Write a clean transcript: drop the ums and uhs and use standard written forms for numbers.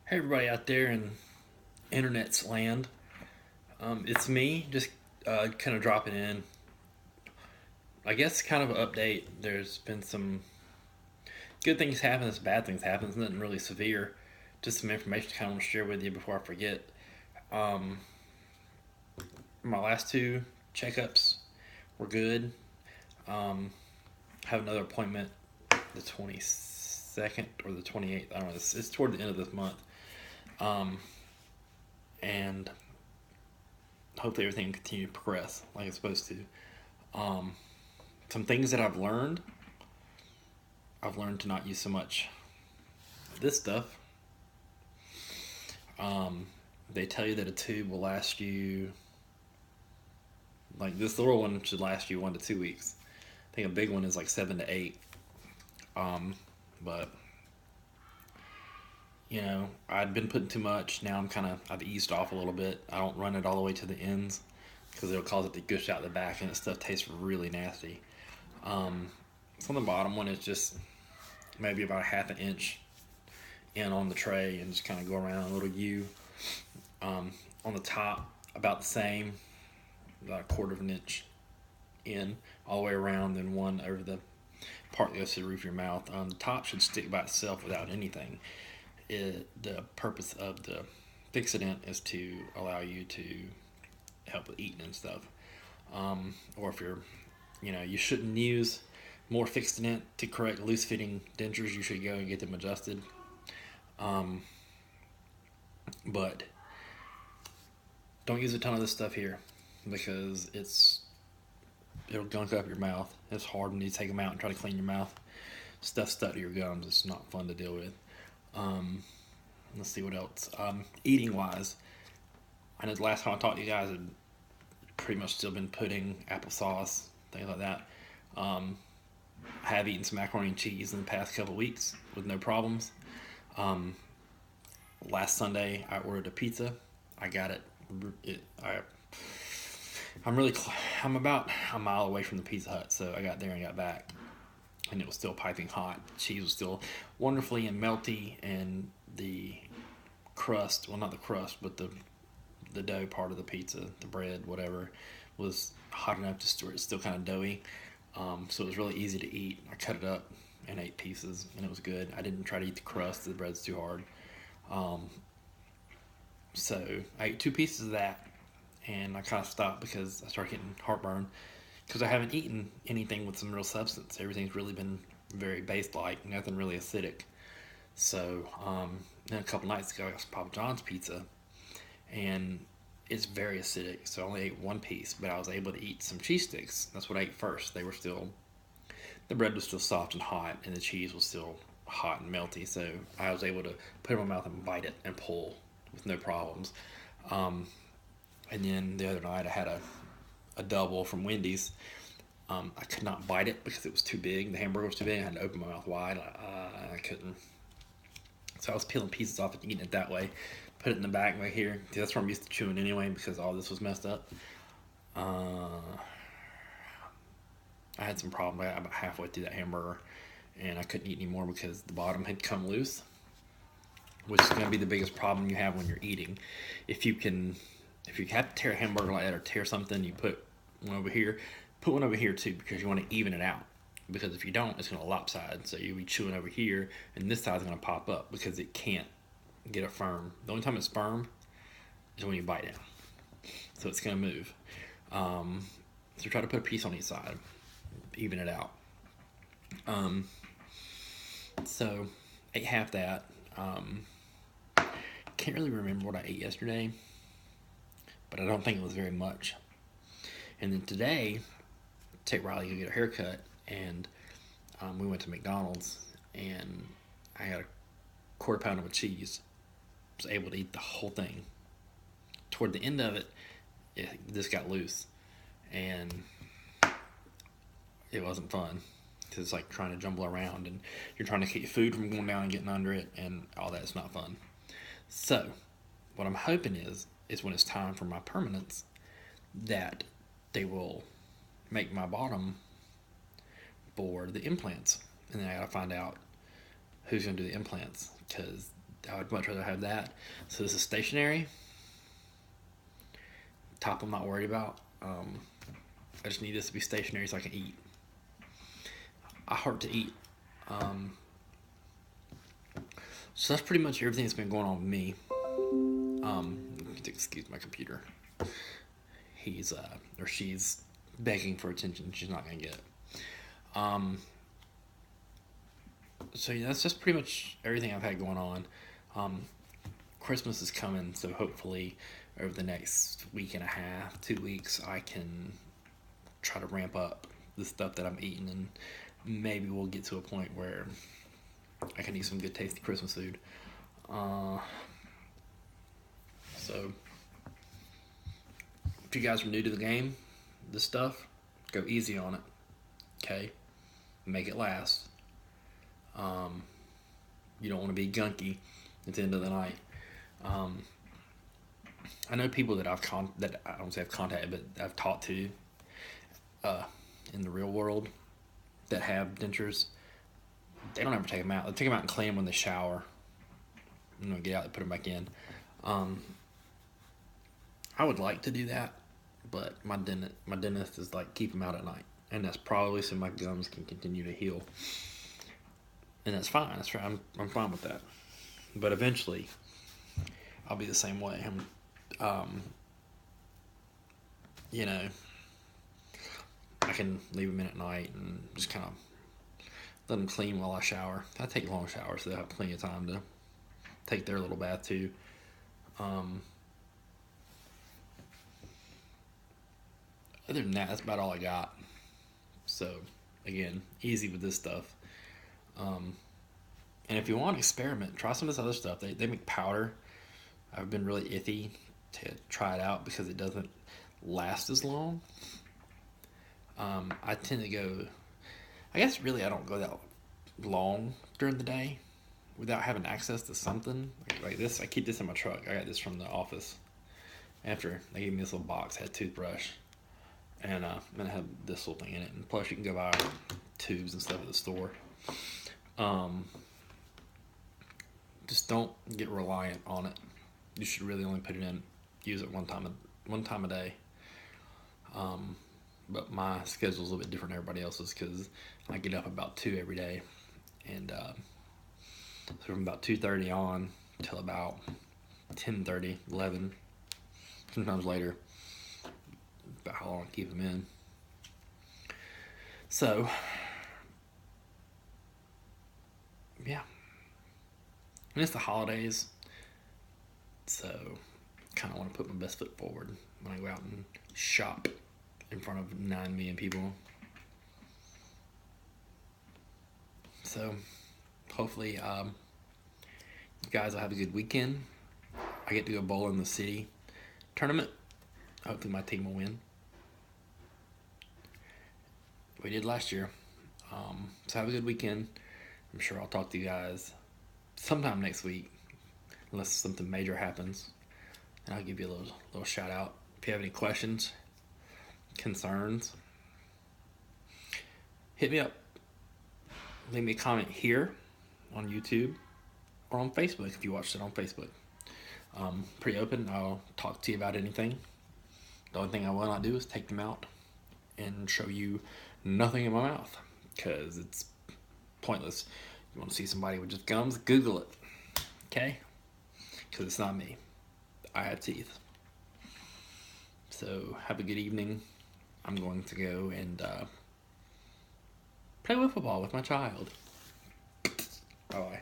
Hey everybody out there in internet's land. It's me, just kind of dropping in. I guess kind of an update. There's been some good things happen, some bad things happen. It's nothing really severe. Just some information to kind of want to share with you before I forget. Um, my last two checkups were good. I have another appointment the 22nd or the 28th. I don't know. It's toward the end of this month. Um, and hopefully everything will continue to progress like it's supposed to. Um, some things that I've learned to not use so much this stuff. Um, they tell you that a tube will last you, like this little one should last you 1 to 2 weeks. I think a big one is like 7 to 8. Um, but I'd been putting too much. Now I've eased off a little bit. I don't run it all the way to the ends because it'll cause it to gush out the back, and that stuff tastes really nasty. Um, so the bottom one is just maybe about a half an inch in on the tray and just kind of go around a little U. On the top, about the same, about a quarter of an inch in all the way around, then one over the part that goes to the roof of your mouth. The top should stick by itself without anything. The purpose of the fixative is to allow you to help with eating and stuff. Or if you shouldn't use more fixative to correct loose fitting dentures. You should go and get them adjusted. Um, but don't use a ton of this stuff here because it'll gunk up your mouth. It's hard when you take them out and try to clean your mouth. Stuff stuck to your gums. It's not fun to deal with. Um, let's see what else. Eating wise, I know the last time I talked to you guys, I'd pretty much still been pudding, applesauce, things like that. Um, I have eaten some macaroni and cheese in the past couple weeks with no problems. Um, Last Sunday, I ordered a pizza. I got it. I'm really. I'm about a mile away from the Pizza Hut, so I got there and got back, and it was still piping hot. The cheese was still wonderfully and melty, and the crust, well, not the crust, but the dough part of the pizza, the bread, whatever, was hot enough to where it's still kind of doughy. So it was really easy to eat. I cut it up in 8 pieces, and it was good. I didn't try to eat the crust; the bread's too hard. Um, so I ate 2 pieces of that, and I kind of stopped because I started getting heartburn because I haven't eaten anything with some real substance. Everything's really been very base-like, nothing really acidic. So then a couple nights ago, I got some Papa John's pizza, and it's very acidic. So I only ate 1 piece, but I was able to eat some cheese sticks. That's what I ate first. The bread was still soft and hot, and the cheese was still hot and melty. So I was able to put it in my mouth and bite it and pull with no problems. Um, and then the other night, I had a double from Wendy's. I could not bite it because it was too big. The hamburger was too big. I had to open my mouth wide. I couldn't. So I was peeling pieces off and eating it that way. Put it in the back right here. See, that's where I'm used to chewing anyway because all this was messed up. Uh, I had some problem. I got about halfway through that hamburger, and I couldn't eat anymore because the bottom had come loose, which is going to be the biggest problem you have when you're eating. If you can, if you have to tear a hamburger like that or tear something, you put one over here. Put one over here too because you want to even it out. Because if you don't, it's going to lopside. So you'll be chewing over here, and this side's going to pop up because it can't get it firm. The only time it's firm is when you bite it. So it's going to move. So try to put a piece on each side, even it out. Um, so ate half that. Can't really remember what I ate yesterday, but I don't think it was very much. And then today, take Riley to get a haircut, and we went to McDonald's, and I got a quarter pounder of cheese. I was able to eat the whole thing. Toward the end of it, this got loose, and it wasn't fun. Because it's like trying to jumble around, and you're trying to keep your food from going down and getting under it, and all that's not fun. So, what I'm hoping is when it's time for my permanence, that they will make my bottom for the implants, and then I gotta find out who's gonna do the implants because I would much rather have that. So this is stationary. Top I'm not worried about. I just need this to be stationary so I can eat. I heart to eat. So that's pretty much everything that's been going on with me. Excuse my computer. He's or she's begging for attention. She's not gonna get it. So yeah, that's just pretty much everything I've had going on. Christmas is coming, so hopefully over the next week and a half, 2 weeks, I can try to ramp up the stuff that I'm eating, and maybe we'll get to a point where I can eat some good tasty Christmas food. So if you guys are new to the game, this stuff, go easy on it. Okay? Make it last. You don't want to be gunky at the end of the night. I know people that that I don't say I've contacted, but I've talked to in the real world that have dentures. They don't ever take them out. They take them out and clean them when they shower. Get out and put them back in. I would like to do that, but my dentist is like, keep them out at night, and that's probably so my gums can continue to heal, and that's fine. That's right. I'm fine with that. But eventually, I'll be the same way. I can leave them in at night and just kind of let them clean while I shower. I take long showers, so they have plenty of time to take their little bath too. Other than that, that's about all I got. So, again, easy with this stuff. And if you want to experiment, try some of this other stuff. They make powder. I've been really iffy to try it out because it doesn't last as long. I tend to go, I guess really I don't go that long during the day without having access to something. Like this, I keep this in my truck. I got this from the office. After they gave me this little box, had a toothbrush, and it had this little thing in it. And plus you can go buy tubes and stuff at the store. Just don't get reliant on it. You should really only put it in, use it one time a day. But my schedule's a little bit different than everybody else's because I get up about 2 every day, and so from about 2:30 on till about 10:30, 11, sometimes later, about how long I keep them in. So yeah, and it's the holidays, so kind of want to put my best foot forward when I go out and shop in front of 9 million people. So hopefully you guys will have a good weekend. I get to go bowl in the city tournament. Hopefully my team will win. We did last year. So have a good weekend. I'm sure I'll talk to you guys sometime next week, unless something major happens. And I'll give you a little shout out. If you have any questions, concerns, hit me up. Leave me a comment here on YouTube or on Facebook if you watched it on Facebook. Pretty open. I'll talk to you about anything. The only thing I will not do is take them out and show you nothing in my mouth, because it's pointless. You want to see somebody with just gums? Google it. Okay? Because it's not me. I have teeth. So have a good evening. I'm going to go and play wiffle ball with my child. Bye-bye.